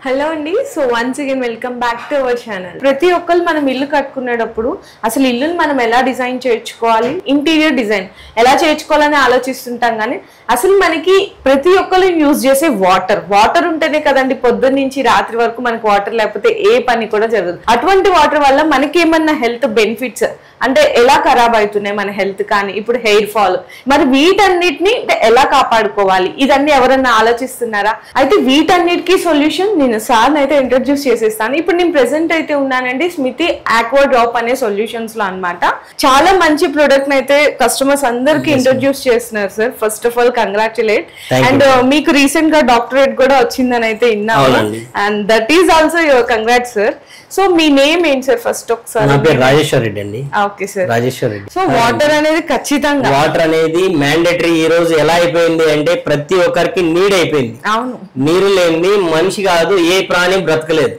Hello అండి. So once again welcome back to our channel. ప్రతి ఒక్కరు మనం ఇల్లు కట్టుకునేటప్పుడు అసలు ఇల్లుని మనం ఎలా డిజైన్ చేయించుకోవాలి, ఇంటీరియర్ డిజైన్ ఎలా చేయించుకోవాలని ఆలోచిస్తుంటాం. కానీ అసలు మనకి ప్రతి ఒక్కరు యూజ్ చేసే వాటర్ ఉంటేనే కదండి పొద్దున్న నుంచి రాత్రి వరకు మనకి వాటర్ లేకపోతే ఏ పని కూడా జరగదు. అటువంటి వాటర్ వల్ల మనకి ఏమన్నా హెల్త్ బెనిఫిట్స్ అంటే ఎలా ఖరాబ్ అవుతున్నాయి మన హెల్త్, కానీ ఇప్పుడు హెయిర్ ఫాల్, మరి వీటన్నిటిని ఎలా కాపాడుకోవాలి ఇదన్నీ ఎవరన్నా ఆలోచిస్తున్నారా? అయితే వీటన్నిటికీ సొల్యూషన్ నేను సార్ అయితే ఇంట్రడ్యూస్ చేసేస్తాను. ఇప్పుడు నేను ప్రెసెంట్ అయితే ఉన్నానండి స్మితి ఆక్వా డ్రాప్ అనే సొల్యూషన్స్ లో అన్నమాట. చాలా మంచి ప్రొడక్ట్ అయితే కస్టమర్స్ అందరికి ఇంట్రడ్యూస్ చేస్తున్నారు sir. First of all congratulate. And మీకు రీసెంట్ గా డాక్టరేట్ కూడా వచ్చిందని అయితే విన్నాను. And that is also your congrats sir. So me name ఏంటి సార్? ఫస్ట్ ఒకసారి. నా పేరు రాజేశ్వర్ రెడ్డి అండి. Okay sir, Rajeshwar Reddy. So water అనేది ఖచ్చితంగా, వాటర్ అనేది మ్యాండేటరీ. ఈ రోజు ఎలా అయిపోయింది అంటే ప్రతి ఒక్కరికి నీడ్ అయిపోయింది. అవును, నీరు లేని మనిషి కాదు, ఏ ప్రాణి బ్రతకలేదు.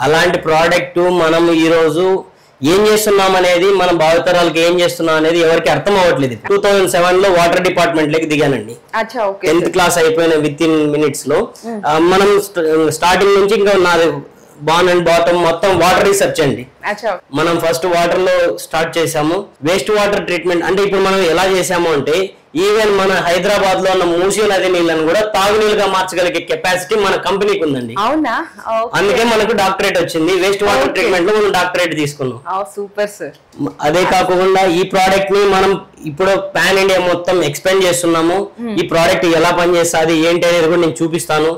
అలాంటి ప్రోడక్ట్ మనం ఈ రోజు ఏం చేస్తున్నాం అనేది, మన భావితరాలకు ఏం చేస్తున్నాం అనేది ఎవరికి అర్థం అవ్వట్లేదు. 2007 లో వాటర్ డిపార్ట్మెంట్ లోకి దిగానండి. 10th క్లాస్ అయిపోయిన విత్ ఇన్ మినిట్స్ లో మనం స్టార్టింగ్ నుంచి ఇంకా నాది బాన్ అండ్ బాటమ్ మొత్తం వాటర్ రీసెర్చ్ అండి. మనం ఫస్ట్ వాటర్ లో స్టార్ట్ చేసాము. వేస్ట్ వాటర్ ట్రీట్మెంట్ అంటే ఇప్పుడు మనం ఎలా చేసాము అంటే ఈవెన్ మన హైదరాబాద్ లో ఉన్న మూసీ నది నీళ్ళని కూడా తాగునీళ్ళుగా మార్చగలిగే కెపాసిటీ మన కంపెనీకి ఉందండి. అవునా? అందుకే మనకు డాక్టరేట్ వచ్చింది. వేస్ట్ వాటర్ ట్రీట్మెంట్ లో మనం డాక్టరేట్ తీసుకున్నాం. Super sir. అదే కాకుండా ఈ ప్రోడక్ట్ ని మనం ఇప్పుడు పాన్ ఇండియా మొత్తం ఎక్స్పెండ్ చేస్తున్నాము. ఈ ప్రోడక్ట్ ఎలా పనిచేస్తుంది ఏంటి అనేది కూడా నేను చూపిస్తాను.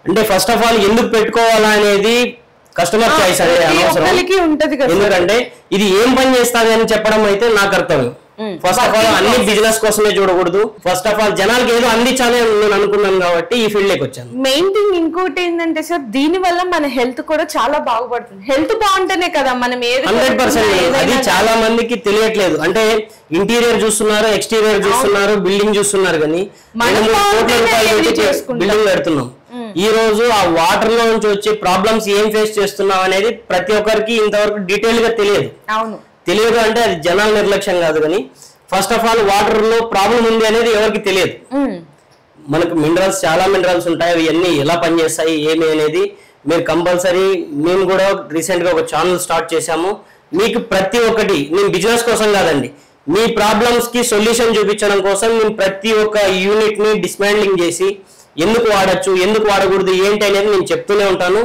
అంటే ఫస్ట్ ఆఫ్ ఆల్ ఎందుకు పెట్టుకోవాలా అనేది కస్టమర్ చాయిస్ అనేది అనవసరం. ఎందుకంటే ఇది ఏం పని చేస్తుంది అని చెప్పడం అయితే నా కర్తవ్యం. ఫస్ట్ ఆఫ్ ఆల్ అన్ని బిజినెస్ కోసమే చూడకూడదు. ఫస్ట్ ఆఫ్ ఆల్ జనాలకి ఏదో అందించాలి నేను అనుకున్నాను కాబట్టి ఈ ఫీల్డ్ లోకి వచ్చాను. మెయిన్ థింగ్ ఇంకోటి ఏంటంటే సార్, దీని వల్ల మన హెల్త్ కూడా చాలా బాగుపడుతుంది. హెల్త్ బాగుంటేనే కదా మనం 100%. అది చాలా మందికి తెలియట్లేదు. అంటే ఇంటీరియర్ చూస్తున్నారు, ఎక్స్టీరియర్ చూస్తున్నారు, బిల్డింగ్ చూస్తున్నారు, కానీ 2-3 కోట్ల రూపాయలు బిల్డింగ్ పెడుతున్నాం. ఈ రోజు ఆ వాటర్ లో నుంచి వచ్చే ప్రాబ్లమ్స్ ఏం ఫేస్ చేస్తున్నాం అనేది ప్రతి ఒక్కరికి ఇంతవరకు డీటెయిల్ గా తెలియదు. తెలియదు అంటే అది జనాల నిర్లక్ష్యం కాదు, కానీ ఫస్ట్ ఆఫ్ ఆల్ వాటర్ లో ప్రాబ్లం ఉంది అనేది ఎవరికి తెలియదు. మనకు మినరల్స్, చాలా మినరల్స్ ఉంటాయి, అవి అన్ని ఎలా పనిచేస్తాయి ఏమి అనేది మీరు కంపల్సరీ. మేము కూడా రీసెంట్ గా ఒక ఛానల్ స్టార్ట్ చేశాము. మీకు ప్రతి ఒక్కటి, నేను బిజినెస్ కోసం కాదండి, మీ ప్రాబ్లమ్స్ కి సొల్యూషన్ చూపించడం కోసం నేను ప్రతి ఒక్క యూనిట్ ని డిస్మాండ్లింగ్ చేసి ఎందుకు వాడచ్చు, ఎందుకు వాడకూడదు ఏంటి అనేది నేను చెప్తూనే ఉంటాను.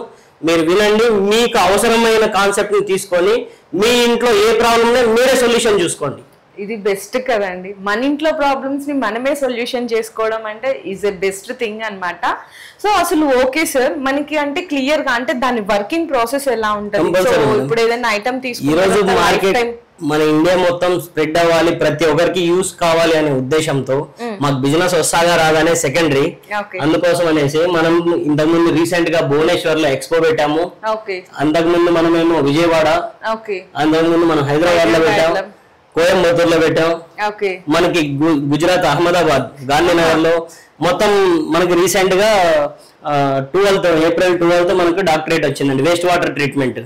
మీరు వినండి, మీకు అవసరమైన కాన్సెప్ట్ ని తీసుకొని మీ ఇంట్లో ఏ ప్రాబ్లం మీరే సొల్యూషన్ చూసుకోండి. ఇది బెస్ట్ కదండి. మన ఇంట్లో ప్రాబ్లమ్స్ ని మనమే సొల్యూషన్ చేసుకోవడం అంటే ఈజ్ ఎ బెస్ట్ థింగ్ అన్నమాట. సో అసలు ఓకే సార్, మనకి అంటే క్లియర్ గా అంటే దాని వర్కింగ్ ప్రాసెస్ ఎలా ఉంటుంది? ఇప్పుడు ఏదైనా ఐటమ్ తీసుకుంటే మన ఇండియా మొత్తం స్ప్రెడ్ అవ్వాలి, ప్రతి ఒక్కరికి యూస్ కావాలి అనే ఉద్దేశంతో మాకు బిజినెస్ వస్తాగా రాగానే సెకండరీ. అందుకోసం అనేసి మనం ఇంతకుముందు రీసెంట్ గా భువనేశ్వర్ లో ఎక్స్పో పెట్టాము. అంతకుముందు మనమేమో విజయవాడ, అంతకుముందు మనం హైదరాబాద్ లో పెట్టాం, కోయంబత్తూర్ లో పెట్టాం, మనకి గుజరాత్ అహ్మదాబాద్ గాంధీనగర్ లో మొత్తం మనకి రీసెంట్ గా April 12th మనకు డాక్టరేట్ వచ్చిందండి waste water treatment.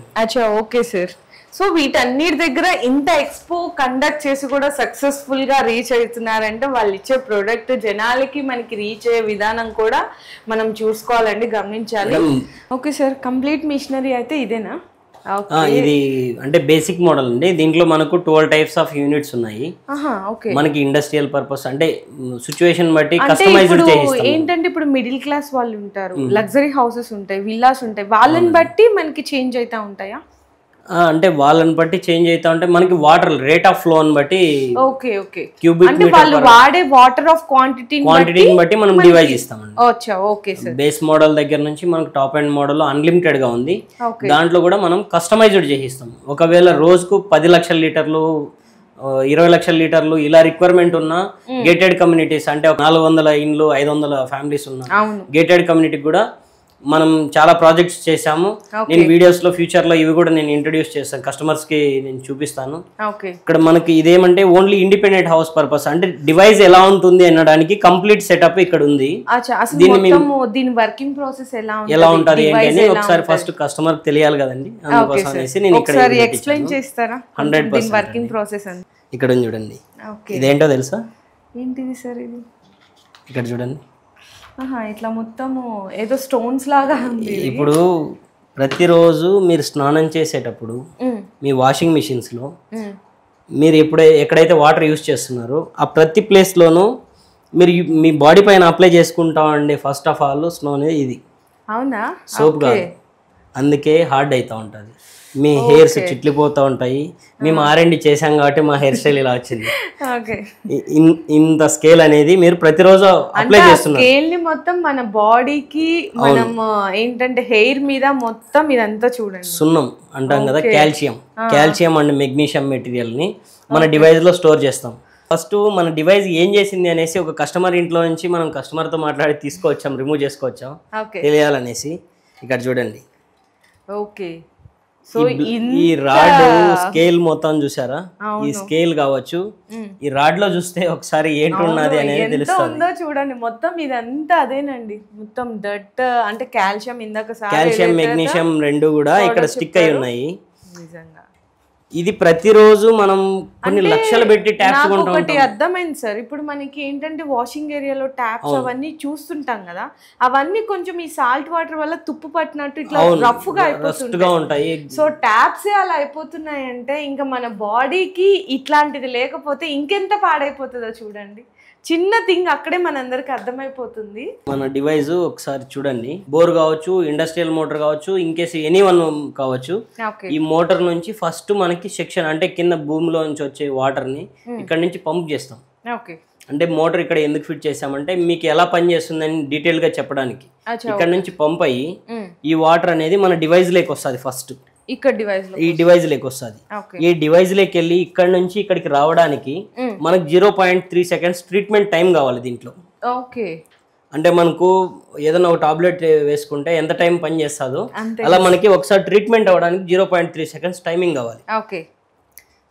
Okay sir. So వీటన్నిటి దగ్గర ఇంత ఎక్స్పో కండక్ట్ చేసి కూడా సక్సెస్ఫుల్ గా రీచ్ అవుతున్నారంటే వాళ్ళు ఇచ్చే ప్రోడక్ట్ జనాలకి మనకి రీచ్ అయ్యే విధానం కూడా మనం చూసుకోవాలండి, గమనించాలి. ఓకే సార్, కంప్లీట్ మిషనరీ అయితే ఇదేనా? ఇది అంటే బేసిక్ మోడల్ అండి. దీంట్లో మనకు 12 టైప్స్ ఆఫ్ యూనిట్స్ ఉన్నాయి. మనకి ఇండస్ట్రియల్ పర్పస్ అంటే సిచ్యువేషన్ బట్టి కస్టమైజ్డ్ చేయిస్తాం. ఏంటంటే ఇప్పుడు మిడిల్ క్లాస్ వాళ్ళు ఉంటారు, లగ్జరీ హౌసెస్ ఉంటాయి, విల్లాస్ ఉంటాయి, వాళ్ళని బట్టి మనకి చేంజ్ అవుతా ఉంటాయా? అంటే వాళ్ళని బట్టి చేంజ్ అవుతా ఉంటే మనకి వాటర్ రేట్ ఆఫ్ ఫ్లో అని బట్టి అంటే వాళ్ళు వాడే వాటర్ ఆఫ్ క్వాంటిటీని బట్టి మనం డివైజ్ ఇస్తామండి. Okay sir. బేస్ మోడల్ దగ్గర నుంచి మనకు టాప్ అండ్ మోడల్ అన్లిమిటెడ్ గా ఉంది. దాంట్లో కూడా మనం కస్టమైజ్డ్ చేసిస్తాం. ఒకవేళ రోజుకు 10 లక్షల లీటర్లు 20 లక్షల లీటర్లు ఇలా రిక్వైర్మెంట్ ఉన్న గేటెడ్ కమ్యూనిటీస్ అంటే 400 ఇండ్లు 500 ఫ్యామిలీస్ ఉన్న గేటెడ్ కమ్యూనిటీకి కూడా మనం చాలా ప్రాజెక్ట్స్ చేసాము. నేను వీడియోస్ లో ఫ్యూచర్ లో ఇవి కూడా నేను ఇంట్రడ్యూస్ చేస్తాను, కస్టమర్స్ కి నేను చూపిస్తాను. ఇక్కడ మనకి ఇదేమంటే ఓన్లీ ఇండిపెండెంట్ హౌస్ పర్పస్ అంటే డివైస్ ఎలా ఉంటుంది అనడానికి కంప్లీట్ సెటప్ ఇక్కడ ఉంది. దీని వర్కింగ్ ప్రాసెస్ ఎలా ఉంటది ఏంటి అని ఒకసారి ఫస్ట్ కస్టమర్ తెలియాలి కదండి. అందుకోసం అనేసి నేను ఇక్కడ ఎక్స్ప్లెయిన్ చేస్తారా? 100% వర్కింగ్ ప్రాసెస్ ఇక్కడ చూడండి. ఇదేంటో తెలుసా? ఏంటిది సార్? ఇది ఇక్కడ చూడండి. ఇట్లా మొత్తము ఏదో స్టోన్స్ లాగా ఉంది. ఇప్పుడు ప్రతిరోజు మీరు స్నానం చేసేటప్పుడు మీ వాషింగ్ మిషన్స్లో మీరు ఎక్కడైతే వాటర్ యూస్ చేస్తున్నారో ఆ ప్రతి ప్లేస్లోనూ మీరు మీ బాడీ పైన అప్లై చేసుకుంటామండి. ఫస్ట్ ఆఫ్ ఆల్ స్నో అనేది ఇది అవునా, సోప్ కాదు, అందుకే హార్డ్ అవుతూ ఉంటుంది. మీ హెయిర్స్ చిట్లిపోతూ ఉంటాయి. మేము R&D చేసాం కాబట్టి మా హెయిర్ స్టైల్ ఇలా వచ్చింది. ఇంత స్కేల్ అనేది మీరు ప్రతిరోజు అప్లై చేస్తున్నారు. స్కేల్ ని మొత్తం మన బాడీకి మనం ఏంటంటే హెయిర్ మీద మొత్తం ఇదంతా చూడండి. సున్నం అంటాం కదా, కాల్షియం అండ్ మెగ్నీషియం మెటీరియల్ ని మన డివైస్ లో స్టోర్ చేస్తాం. ఫస్ట్ మన డివైస్ ఏం చేసింది అనేసి ఒక కస్టమర్ ఇంట్లో నుంచి మనం కస్టమర్ తో మాట్లాడి తీసుకొచ్చాం, రిమూవ్ చేసుకొచ్చాం తెలియాలనేసి. ఇక్కడ చూడండి, ఓకే. సో ఈ రాడ్ స్కేల్ మొత్తం చూసారా? ఈ స్కేల్ కావచ్చు, ఈ రాడ్ లో చూస్తే ఒకసారి ఏంటున్నది అనేది తెలుస్తుంది. చూడండి మొత్తం ఇదంతా అదేనండి, మొత్తం దట్ అంటే కాల్షియం, ఇందాక కాల్షియం మెగ్నీషియం రెండు కూడా ఇక్కడ స్టిక్ అయి ఉన్నాయి. ఇది ప్రతిరోజు మనం కొన్ని లక్షలు పెట్టి ట్యాప్స్ కొంటాం. ఒకటి అర్థమైంది సార్, ఇప్పుడు మనకి ఏంటంటే వాషింగ్ ఏరియాలో ట్యాప్స్ అవన్నీ చూస్తుంటాం కదా, అవన్నీ కొంచెం ఈ సాల్ట్ వాటర్ వల్ల తుప్పు పట్టినట్టు ఇట్లా రఫ్ గా ఉంటాయి. సో ట్యాప్స్ అలా అయిపోతున్నాయి అంటే ఇంకా మన బాడీకి ఇట్లాంటిది లేకపోతే ఇంకెంత పాడైపోతుందో చూడండి. చిన్న థింగ్ అక్కడే మనందరికి అర్థమైపోతుంది. మన డివైస్ ఒకసారి చూడండి, బోర్ కావచ్చు, ఇండస్ట్రియల్ మోటార్ కావచ్చు, ఇన్కేస్ ఎనీవన్ కావచ్చు. ఈ మోటార్ నుంచి ఫస్ట్ మనకి సెక్షన్ అంటే కింద భూమిలో నుంచి వచ్చే వాటర్ ని ఇక్కడ నుంచి పంప్ చేస్తాం. అంటే మోటార్ ఇక్కడ ఎందుకు ఫిట్ చేసామంటే మీకు ఎలా పని చేస్తుందని డీటెయిల్ గా చెప్పడానికి. ఇక్కడ నుంచి పంప్ అయ్యి ఈ వాటర్ అనేది మన డివైస్ లేకి వస్తుంది. ఫస్ట్ ఈ డివైస్ లేకి వస్తుంది. ఈ డివైస్ లేకి వెళ్ళి ఇక్కడ నుంచి ఇక్కడికి రావడానికి మనకు 0.3 seconds ట్రీట్మెంట్ టైం కావాలి దీంట్లో. అంటే మనకు ఏదైనా ఒక టాబ్లెట్ వేసుకుంటే ఎంత టైం పని చేస్తుందో అలా మనకి ఒకసారి ట్రీట్మెంట్ అవ్వడానికి 0.3 seconds టైమింగ్ కావాలి.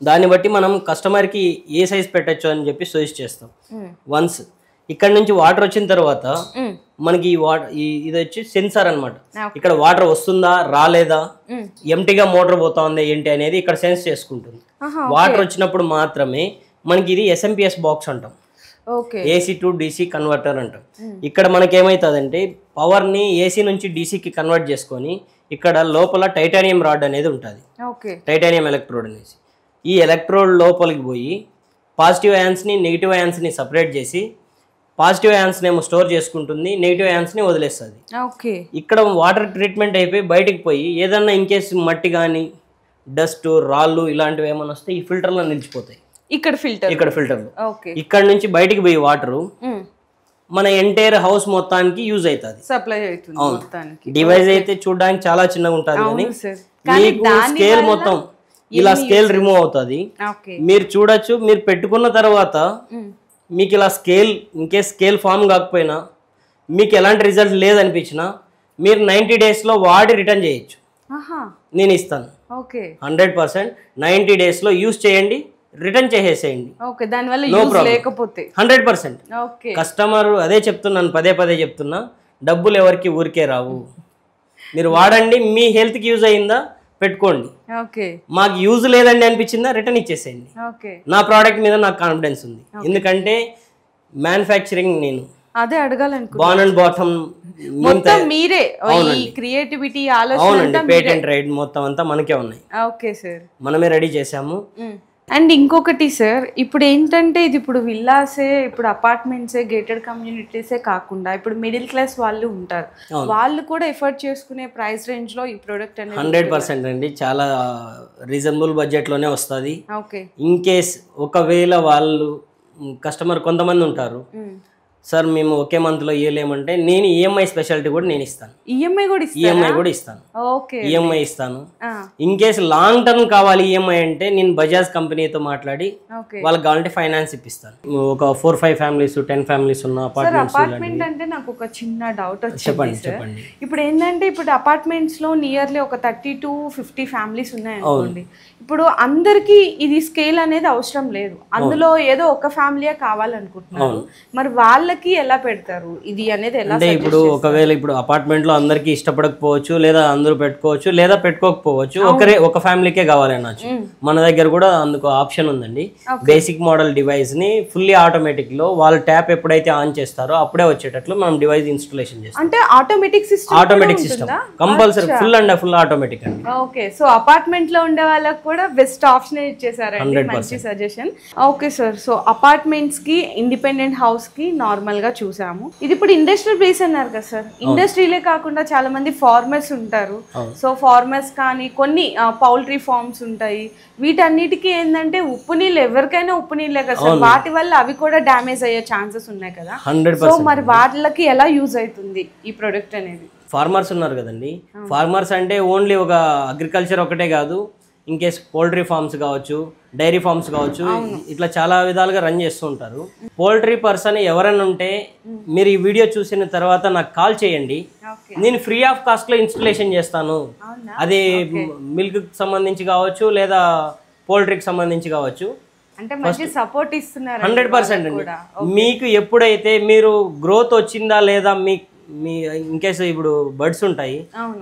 దాన్ని బట్టి మనం కస్టమర్కి ఏ సైజ్ పెట్టచ్చు అని చెప్పి సజెస్ట్ చేస్తాం. వన్స్ ఇక్కడ నుంచి వాటర్ వచ్చిన తర్వాత మనకి ఇది వచ్చి సెన్సార్ అనమాట. ఇక్కడ వాటర్ వస్తుందా రాలేదా, ఎంటీగా మోటార్ పోతా ఉందా ఏంటి అనేది ఇక్కడ సెన్స్ చేసుకుంటుంది. వాటర్ వచ్చినప్పుడు మాత్రమే మనకి ఇది SMPS బాక్స్ అంటాం, AC to DC కన్వర్టర్ అంటాం. ఇక్కడ మనకి ఏమవుతుందంటే పవర్ ని AC నుంచి DCకి కన్వర్ట్ చేసుకొని ఇక్కడ లోపల టైటానియం రాడ్ అనేది ఉంటుంది, టైటానియం ఎలక్ట్రోడ్ అనేసి. ఈ ఎలక్ట్రోడ్ లోపలికి పోయి పాజిటివ్ అయాన్స్ని నెగిటివ్ అయాన్స్ని సపరేట్ చేసి పాజిటివ్ అయాన్స్ ఏమో స్టోర్ చేసుకుంటుంది, నెగిటివ్ అయాన్స్ ని వదిలేస్తుంది. ఇక్కడ వాటర్ ట్రీట్మెంట్ అయిపోయి బయటికి పోయి ఏదన్నా ఇన్కేస్ మట్టి కానీ డస్ట్ రాళ్ళు ఇలాంటివి ఏమైనా వస్తే ఈ ఫిల్టర్ లో నిలిచిపోతాయి. ఇక్కడ ఫిల్టర్ ఇక్కడ నుంచి బయటికి పోయి వాటర్ మన ఎంటైర్ హౌస్ మొత్తానికి యూజ్ అవుతుంది, సప్లై అవుతుంది. డివైస్ అయితే చూడడానికి చాలా చిన్నగా ఉంటుంది కానీ మీకు స్కేల్ మొత్తం ఇలా స్కేల్ రిమూవ్ అవుతుంది. మీరు చూడొచ్చు, మీరు పెట్టుకున్న తర్వాత మీకు ఇలా స్కేల్ ఇన్కేస్ స్కేల్ ఫామ్ కాకపోయినా మీకు ఎలాంటి రిజల్ట్ లేదనిపించినా మీరు 90 days లో వాడి రిటర్న్ చేయొచ్చు. నేను ఇస్తాను 100%. 90 days లో యూజ్ చేయండి, రిటర్న్ చేసేసేయండి. 100%. కస్టమర్ అదే చెప్తున్నాను, పదే చెప్తున్నా, డబ్బులు ఎవరికి ఊరికే రావు. మీరు వాడండి, మీ హెల్త్కి యూజ్ అయిందా పెట్టుకోండి, మాకు యూజ్ లేదండి అనిపించిందా రిటర్న్ ఇచ్చేసేయండి. నా ప్రోడక్ట్ మీద నాకు కాన్ఫిడెన్స్ ఉంది, ఎందుకంటే మ్యానుఫ్యాక్చరింగ్ నేను అదే అడగాలనుకుంటున్నా. బాన్ అండ్ బాటమ్ మొత్తం మీరే, ఈ క్రియేటివిటీ ఆలోచన అంతా పేటెంట్ రైట్ మొత్తం అంతా మనకే ఉన్నాయి. ఓకే సార్, మనమే రెడీ చేసాము. అండ్ ఇంకొకటి సార్, ఇప్పుడు ఏంటంటే ఇది ఇప్పుడు విల్లాసే, ఇప్పుడు అపార్ట్మెంట్సే, గేటెడ్ కమ్యూనిటీసే కాకుండా ఇప్పుడు మిడిల్ క్లాస్ వాళ్ళు ఉంటారు, వాళ్ళు కూడా ఎఫర్ట్ చేసుకునే ప్రైస్ రేంజ్ లో ఈ ప్రోడక్ట్ అనేది 100% అండి. చాలా రీజనబుల్ బడ్జెట్ లోనే వస్తుంది. ఇన్ కేస్ ఒకవేళ వాళ్ళు కస్టమర్ కొంతమంది ఉంటారు, సార్ మేము ఒకే మంత్ లో ఇవ్వలేమంటే నేను ఈఎంఐ స్పెషాలిటీ కూడా నేను ఇస్తాను. ఈఎంఐ కూడా ఇస్తాను. ఈఎంఐ ఇస్తాను. ఇన్ కేస్ లాంగ్ టర్మ్ కావాలి ఈఎంఐ అంటే నేను బజాజ్ కంపెనీతో మాట్లాడి వాళ్ళకి కావాలంటే ఫైనాన్స్ ఇప్పిస్తాను. ఒక 4-5 ఫ్యామిలీస్ 10 ఫ్యామిలీస్ ఉన్న అపార్ట్మెంట్ అంటే నాకు ఒక చిన్న డౌట్ వచ్చింది. చెప్పండి. ఇప్పుడు ఏంటంటే ఇప్పుడు అపార్ట్మెంట్స్ లో నియర్లీ ఒక 30 to 50 ఫ్యామిలీస్ ఉన్నాయి అనుకోండి. ఇప్పుడు అందరికి ఇది స్కేల్ అనేది అవసరం లేదు, అందులో ఏదో ఒక ఫ్యామిలీయే కావాలనుకుంటున్నారు. మరి వాళ్ళకి వాళ్ళకి ఎలా పెడతారు ఇది అనేది ఎలా? అంటే ఇప్పుడు ఒకవేళ ఇప్పుడు అపార్ట్మెంట్ లో అందరికి ఇష్టపడకపోవచ్చు, లేదా అందరూ పెట్టుకోవచ్చు, లేదా పెట్టుకోకపోవచ్చు, ఒక ఫ్యామిలీకే కావాలి అనొచ్చు. మన దగ్గర కూడా అందుకు ఆప్షన్ ఉందండి. బేసిక్ మోడల్ డివైస్ ని ఫుల్లీ ఆటోమేటిక్ లో వాళ్ళు ట్యాప్ ఎప్పుడైతే ఆన్ చేస్తారో అప్పుడే వచ్చేటట్లు మనం డివైస్ ఇన్స్టాలేషన్ చేస్తాం. అంటే automatic system compulsory full automatic అండి. ఓకే, సో అపార్ట్మెంట్ లో ఉండే వాళ్ళకి కూడా బెస్ట్ ఆప్షన్ ఇచ్చేసారండి, మంచి suggestion. Okay sir, so apartments కి ఇండిపెండెంట్ హౌస్ కి నార్మల్ గా చూసాము. ఇది ఇప్పుడు ఇండస్ట్రియల్ ప్లేస్ అన్నారు కదా సార్, ఇండస్ట్రీలే కాకుండా చాలా మంది ఫార్మర్స్ ఉంటారు. సో ఫార్మర్స్ కానీ కొన్ని పౌల్ట్రీ ఫార్మ్స్ ఉంటాయి, వీటన్నిటికీ ఏంటంటే ఉప్పు నీళ్ళు ఎవరికైనా ఉప్పు నీళ్ళే కదా సార్, వాటి వల్ల అవి కూడా డ్యామేజ్ అయ్యే ఛాన్సెస్ ఉన్నాయి కదా. సో మరి వాళ్ళకి ఎలా యూజ్ అవుతుంది ఈ ప్రొడక్ట్ అనేది? ఫార్మర్స్ ఉన్నారు కదండి, ఫార్మర్స్ అంటే ఓన్లీ ఒక అగ్రికల్చర్ ఒకటే కాదు, ఇన్ కేస్ పౌల్ట్రీ ఫార్మ్స్ కావచ్చు, డైరీ ఫార్మ్స్ కావచ్చు, ఇట్లా చాలా విధాలుగా రన్ చేస్తూ ఉంటారు. పౌల్ట్రీ పర్సన్ ఎవరైనా ఉంటే మీరు ఈ వీడియో చూసిన తర్వాత నాకు కాల్ చేయండి, నేను ఫ్రీ ఆఫ్ కాస్ట్ లో ఇన్స్టాలేషన్ చేస్తాను. అది మిల్క్ సంబంధించి కావచ్చు, లేదా పోల్ట్రీకి సంబంధించి కావచ్చు. 100% అండి. మీకు ఎప్పుడైతే మీరు గ్రోత్ వచ్చిందా లేదా, మీ ఇన్ కేసు ఇప్పుడు బర్డ్స్ ఉంటాయి,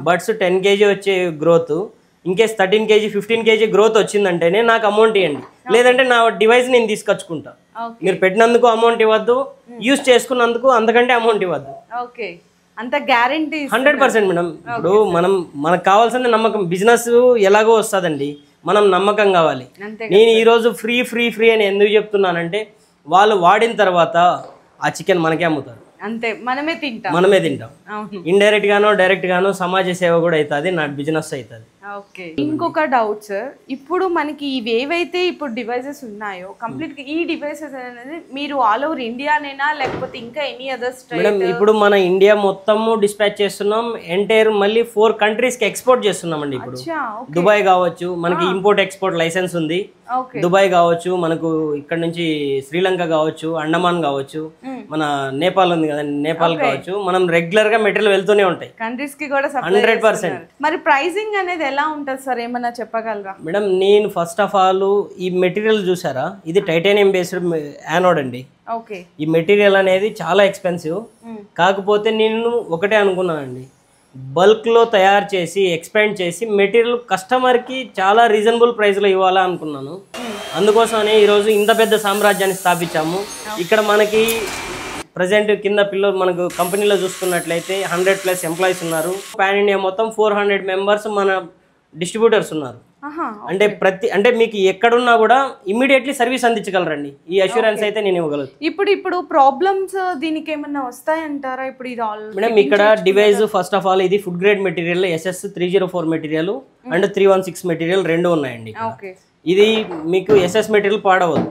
బర్డ్స్ 10 kg వచ్చే growth, in case 13 kg 15 kg growth వచ్చిందంటేనే నాకు అమౌంట్ ఇవ్వండి, లేదంటే నా డివైస్ నేను తీసుకొచ్చుకుంటా. మీరు పెట్టినందుకు అమౌంట్ ఇవ్వద్దు, యూజ్ చేసుకున్నందుకు అంతకంటే అమౌంట్ ఇవ్వద్దు. అంత గ్యారెంటీ 100% మేడం. ఇప్పుడు మనకు కావాల్సిన నమ్మకం. బిజినెస్ ఎలాగో వస్తుందండి, మనం నమ్మకం కావాలి. నేను ఈరోజు ఫ్రీ ఫ్రీ ఫ్రీ అని ఎందుకు చెప్తున్నానంటే, వాళ్ళు వాడిన తర్వాత ఆ చికెన్ మనకే అమ్ముతారు, అంతే, మనమే తింటాం. ఇండైరెక్ట్ గానో డైరెక్ట్ గానో సమాజ సేవ కూడా అవుతుంది, నా బిజినెస్ అవుతుంది. ఓకే, ఇంకొక డౌట్ సార్, ఇప్పుడు మనకి ఇవి ఏవైతే ఇప్పుడు డివైసెస్ ఉన్నాయో కంప్లీట్ గా ఈ డివైసెస్ అనేది మీరు ఆల్ ఓవర్ ఇండియానేనా లేకపోతే ఇంకా ఎనీ అదర్ స్టేట్? మేడం ఇప్పుడు మన ఇండియా మొత్తము డిస్పాచ్ చేస్తున్నాం, ఎంటైర్ మళ్ళీ 4 countries కి ఎక్స్పోర్ట్ చేస్తున్నామండి. ఇప్పుడు దుబాయ్ కావచ్చు, మనకి ఇంపోర్ట్ ఎక్స్పోర్ట్ లైసెన్స్ ఉంది. దుబాయ్ కావచ్చు, మనకు ఇక్కడ నుంచి శ్రీలంక కావచ్చు, అండమాన్ కావచ్చు, మన నేపాల్ ఉంది కదండి, నేపాల్ కావచ్చు, మనం రెగ్యులర్ గా మెటీరియల్ వెళ్తూనే ఉంటాయి కంట్రీస్ కి కూడా. 100%. మరి ప్రైసింగ్ అనేది ఎలా ఉంటుంది సార్, ఏమన్నా చెప్పగలరా? మేడం నేను ఫస్ట్ ఆఫ్ ఆల్ ఈ మెటీరియల్ చూసారా, ఇది టైటానియం బేస్డ్ యానోడ్ అండి. ఈ మెటీరియల్ అనేది చాలా ఎక్స్పెన్సివ్, కాకపోతే నేను ఒకటే అనుకున్నానండి, బల్క్ లో తయారు చేసి ఎక్స్పాండ్ చేసి మెటీరియల్ కస్టమర్ కి చాలా రీజనబుల్ ప్రైస్ లో ఇవ్వాలా అనుకున్నాను. అందుకోసమనే ఈరోజు ఇంత పెద్ద సామ్రాజ్యాన్ని స్థాపించాము. ఇక్కడ మనకి ప్రజెంట్ కింద పిల్లలు మనకు కంపెనీలో చూసుకున్నట్లయితే 100+ ఎంప్లాయీస్ ఉన్నారు. పాన్ ఇండియా మొత్తం 400 members మన డిస్ట్రిబ్యూటర్స్ ఉన్నారు. అంటే మీకు ఎక్కడున్నా కూడా ఇమ్మీడియట్లీ సర్వీస్ అందించగలరండి. ఈ అష్యూరెన్స్ అయితే నేను ఇవ్వగలను. ఇప్పుడు ప్రాబ్లమ్స్ దీనికి ఏమన్నా వస్తాయంటారా? ఇప్పుడు ఇది మేడం ఇక్కడ డివైస్ ఫస్ట్ ఆఫ్ ఆల్ ఇది food grade material, SS304 material and 316 material రెండు ఉన్నాయండి. ఇది మీకు SS మెటీరియల్ పాడవదు.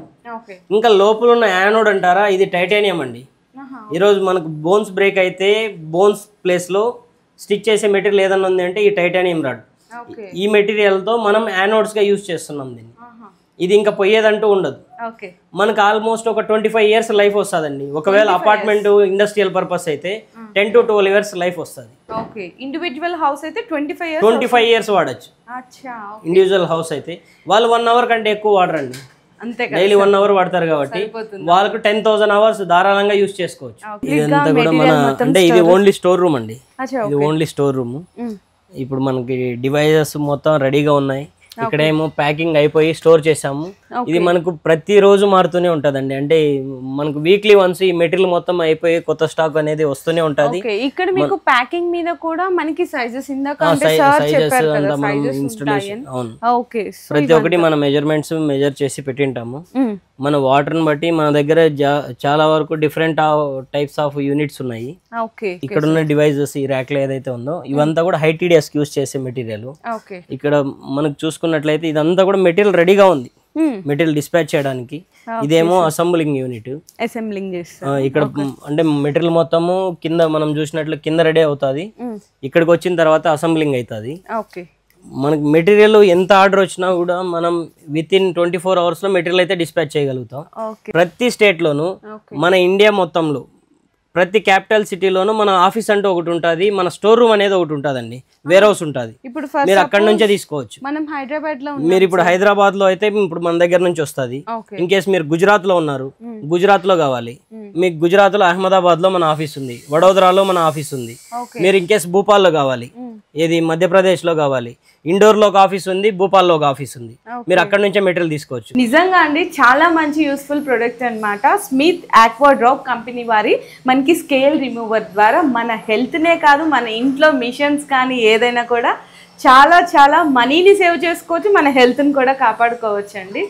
ఇంకా లోపల ఉన్న యానోడ్ అంటారా, ఇది టైటానియం అండి. ఈరోజు మనకు బోన్స్ బ్రేక్ అయితే బోన్స్ ప్లేస్ లో స్టిచ్ చేసే మెటీరియల్ ఏదన్నా ఉంది అంటే ఈ టైటానియం రాడ్. ఈ మెటీరియల్ తో మనం యానోడ్స్ గా యూజ్ చేస్తున్నాం దీన్ని. ఇది ఇంకా పోయేదంటూ ఉండదు. మనకు ఆల్మోస్ట్ ఒక 25 years లైఫ్ వస్తుందండి. ఒకవేళ అపార్ట్మెంట్ ఇండస్ట్రియల్ పర్పస్ అయితే 10 to 12 years లైఫ్ వస్తుంది. ఇండివిజువల్ హౌస్ అయితే 25 years వాడచ్చు. ఇండివిజువల్ హౌస్ అయితే వాళ్ళు 1 hour కంటే ఎక్కువ వాడరండి, డైలీ 1 hour వాడతారు కాబట్టి వాళ్ళకు 10,000 hours ధారాళంగా యూజ్ చేసుకోవచ్చు. ఇదంతా కూడా మన అంటే ఇది ఓన్లీ స్టోర్ రూమ్ అండి, ఇది ఓన్లీ స్టోర్ రూమ్. ఇప్పుడు మనకి డివైజెస్ మొత్తం రెడీగా ఉన్నాయి. ఇక్కడేమో ప్యాకింగ్ అయిపోయి స్టోర్ చేసాము. ఇది మనకు ప్రతిరోజు మారుతూనే ఉంటదండి. అంటే మనకు వీక్లీ వన్స్ ఈ మెటీరియల్ మొత్తం అయిపోయి కొత్త స్టాక్ అనేది వస్తూనే ఉంటది. ఇక్కడ మీకు ప్యాకింగ్ మీద కూడా మనకి సైజెస్ ప్రతి ఒక్కటి మన మెజర్మెంట్స్ మెజర్ చేసి పెట్టింటాము. మన వాటర్ ని బట్టి మన దగ్గర చాలా వరకు డిఫరెంట్ టైప్స్ ఆఫ్ యూనిట్స్ ఉన్నాయి. ఇక్కడ ఉన్న డివైజెస్ ఈ ర్యాక్ లో ఏదైతే ఉందో ఇవంతా కూడా హై TDS యూస్ చేసే మెటీరియల్. ఇక్కడ మనకు చూసుకున్నట్లయితే ఇదంతా కూడా మెటీరియల్ రెడీగా ఉంది మెటీరియల్ డిస్పాచ్ చేయడానికి. ఇదేమో అసెంబ్లింగ్ యూనిట్, ఇక్కడ అంటే మెటీరియల్ మొత్తము కింద మనం చూసినట్లు కింద రెడీ అవుతుంది. ఇక్కడికి వచ్చిన తర్వాత అసెంబ్లింగ్ అవుతుంది. మనకి మెటీరియల్ ఎంత ఆర్డర్ వచ్చినా కూడా మనం వితిన్ 24 hours లో మెటీరియల్ అయితే డిస్పాచ్ చేయగలుగుతాం. ప్రతి స్టేట్ లోను మన ఇండియా మొత్తంలో ప్రతి క్యాపిటల్ సిటీలోనూ మన ఆఫీస్ అంటూ ఒకటి ఉంటుంది, మన స్టోర్ రూమ్ అనేది ఒకటి ఉంటుందండి, వేర్ హౌస్ ఉంటుంది. ఇప్పుడు మీరు అక్కడి నుంచే తీసుకోవచ్చు. మనం హైదరాబాద్ లో మీరు ఇప్పుడు హైదరాబాద్ లో అయితే ఇప్పుడు మన దగ్గర నుంచి వస్తుంది. ఇన్ కేస్ మీరు గుజరాత్ లో ఉన్నారు, గుజరాత్ లో కావాలి మీకు, గుజరాత్ లో అహ్మదాబాద్ లో మన ఆఫీస్ ఉంది, వడోదరాలో మన ఆఫీస్ ఉంది. మీరు ఇన్ కేస్ భూపాల్ లో కావాలి, ఏది మధ్యప్రదేశ్ లో కావాలి, ఇండోర్ లో ఒక ఆఫీస్ ఉంది, భూపాల్ లో ఒక ఆఫీస్ ఉంది, మీరు అక్కడ నుంచే మెటీరియల్ తీసుకోవచ్చు. నిజంగా అండి చాలా మంచి యూస్ఫుల్ ప్రొడక్ట్ అన్నమాట. స్మిత్ ఆక్వా డ్రాప్ కంపెనీ వారి మనకి స్కేల్ రిమూవర్ ద్వారా మన హెల్త్ నే కాదు, మన ఇంట్లో మిషన్స్ కానీ ఏదైనా కూడా చాలా చాలా మనీని సేవ్ చేసుకోవచ్చు, మన హెల్త్ ని కూడా కాపాడుకోవచ్చు అండి.